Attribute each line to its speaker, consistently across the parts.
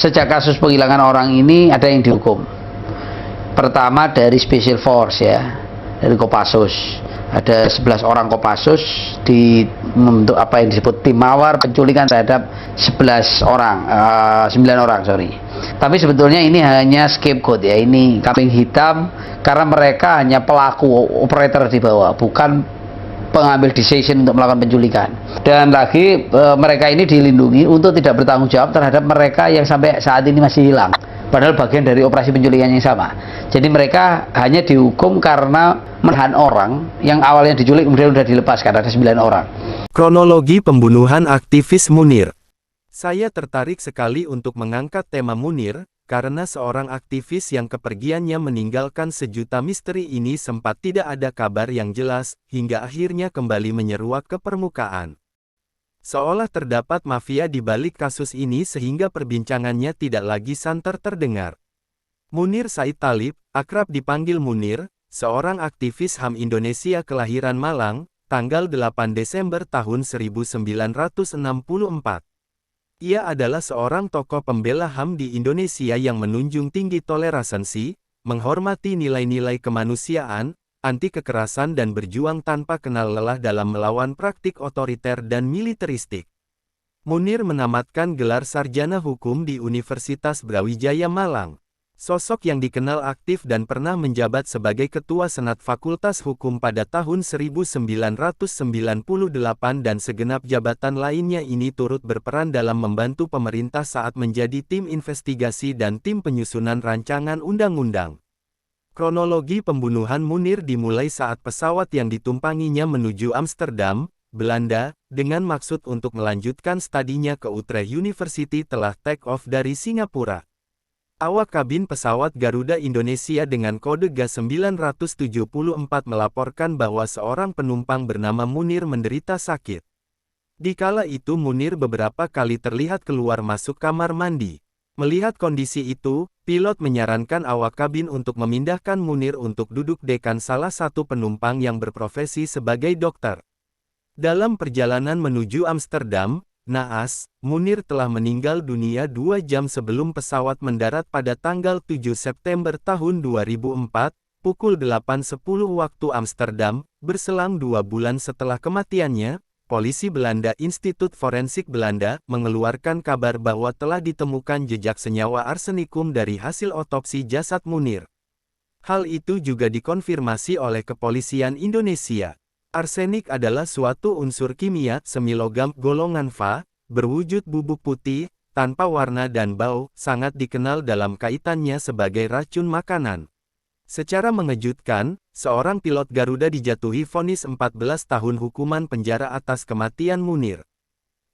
Speaker 1: Sejak kasus penghilangan orang ini ada yang dihukum. Pertama dari Special Force ya, dari Kopassus. Ada 11 orang Kopassus di membentuk apa yang disebut tim mawar penculikan terhadap 9 orang, sorry. Tapi sebetulnya ini hanya scapegoat ya, ini kambing hitam karena mereka hanya pelaku operator di bawah, bukan pengambil decision untuk melakukan penculikan. Dan lagi mereka ini dilindungi untuk tidak bertanggung jawab terhadap mereka yang sampai saat ini masih hilang, padahal bagian dari operasi penculikan yang sama. Jadi mereka hanya dihukum karena menahan orang yang awalnya diculik kemudian sudah dilepaskan, ada 9 orang.
Speaker 2: Kronologi pembunuhan aktivis Munir. Saya tertarik sekali untuk mengangkat tema Munir, karena seorang aktivis yang kepergiannya meninggalkan sejuta misteri ini sempat tidak ada kabar yang jelas, hingga akhirnya kembali menyeruak ke permukaan. Seolah terdapat mafia di balik kasus ini sehingga perbincangannya tidak lagi santer terdengar. Munir Said Thalib, akrab dipanggil Munir, seorang aktivis HAM Indonesia kelahiran Malang, tanggal 8 Desember tahun 1964. Ia adalah seorang tokoh pembela HAM di Indonesia yang menunjung tinggi toleransi, menghormati nilai-nilai kemanusiaan, anti kekerasan dan berjuang tanpa kenal lelah dalam melawan praktik otoriter dan militeristik. Munir menamatkan gelar sarjana hukum di Universitas Brawijaya Malang. Sosok yang dikenal aktif dan pernah menjabat sebagai Ketua Senat Fakultas Hukum pada tahun 1998 dan segenap jabatan lainnya ini turut berperan dalam membantu pemerintah saat menjadi tim investigasi dan tim penyusunan rancangan undang-undang. Kronologi pembunuhan Munir dimulai saat pesawat yang ditumpanginya menuju Amsterdam, Belanda, dengan maksud untuk melanjutkan studinya ke Utrecht University telah take off dari Singapura. Awak kabin pesawat Garuda Indonesia dengan kode GA974 melaporkan bahwa seorang penumpang bernama Munir menderita sakit. Di kala itu Munir beberapa kali terlihat keluar masuk kamar mandi. Melihat kondisi itu, pilot menyarankan awak kabin untuk memindahkan Munir untuk duduk dekan salah satu penumpang yang berprofesi sebagai dokter. Dalam perjalanan menuju Amsterdam, naas, Munir telah meninggal dunia 2 jam sebelum pesawat mendarat pada tanggal 7 September tahun 2004, pukul 8.10 waktu Amsterdam. Berselang 2 bulan setelah kematiannya, polisi Belanda Institut Forensik Belanda mengeluarkan kabar bahwa telah ditemukan jejak senyawa arsenikum dari hasil otopsi jasad Munir. Hal itu juga dikonfirmasi oleh kepolisian Indonesia. Arsenik adalah suatu unsur kimia semilogam golongan Fa, berwujud bubuk putih, tanpa warna dan bau, sangat dikenal dalam kaitannya sebagai racun makanan. Secara mengejutkan, seorang pilot Garuda dijatuhi vonis 14 tahun hukuman penjara atas kematian Munir.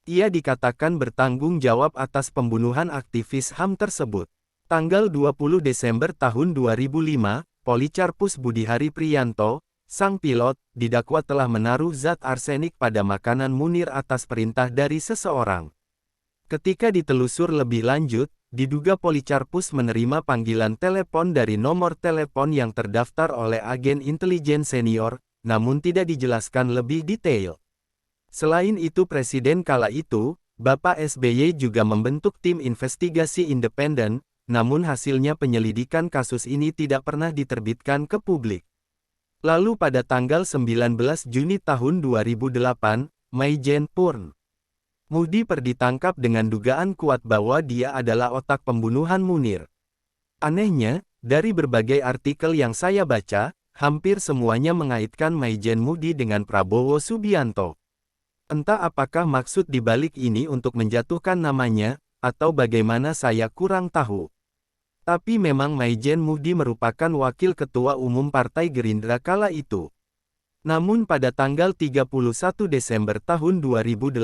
Speaker 2: Ia dikatakan bertanggung jawab atas pembunuhan aktivis HAM tersebut. Tanggal 20 Desember tahun 2005, Policarpus Budihari Priyanto, sang pilot, didakwa telah menaruh zat arsenik pada makanan Munir atas perintah dari seseorang. Ketika ditelusur lebih lanjut, diduga Policarpus menerima panggilan telepon dari nomor telepon yang terdaftar oleh agen intelijen senior, namun tidak dijelaskan lebih detail. Selain itu Presiden kala itu, Bapak SBY juga membentuk tim investigasi independen, namun hasilnya penyelidikan kasus ini tidak pernah diterbitkan ke publik. Lalu pada tanggal 19 Juni tahun 2008, Maijen Purn Mudi ditangkap dengan dugaan kuat bahwa dia adalah otak pembunuhan Munir. Anehnya, dari berbagai artikel yang saya baca, hampir semuanya mengaitkan Maijen Mudi dengan Prabowo Subianto. Entah apakah maksud dibalik ini untuk menjatuhkan namanya, atau bagaimana saya kurang tahu. Tapi memang Maijen Mudi merupakan wakil ketua umum Partai Gerindra kala itu. Namun pada tanggal 31 Desember tahun 2008,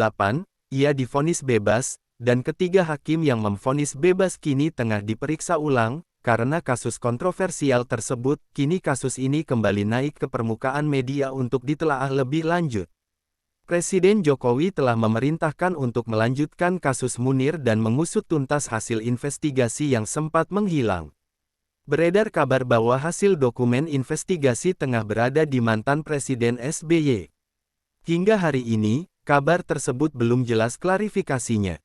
Speaker 2: ia divonis bebas, dan ketiga hakim yang memvonis bebas kini tengah diperiksa ulang. Karena kasus kontroversial tersebut, kini kasus ini kembali naik ke permukaan media untuk ditelaah lebih lanjut. Presiden Jokowi telah memerintahkan untuk melanjutkan kasus Munir dan mengusut tuntas hasil investigasi yang sempat menghilang. Beredar kabar bahwa hasil dokumen investigasi tengah berada di mantan Presiden SBY. Hingga hari ini, kabar tersebut belum jelas klarifikasinya.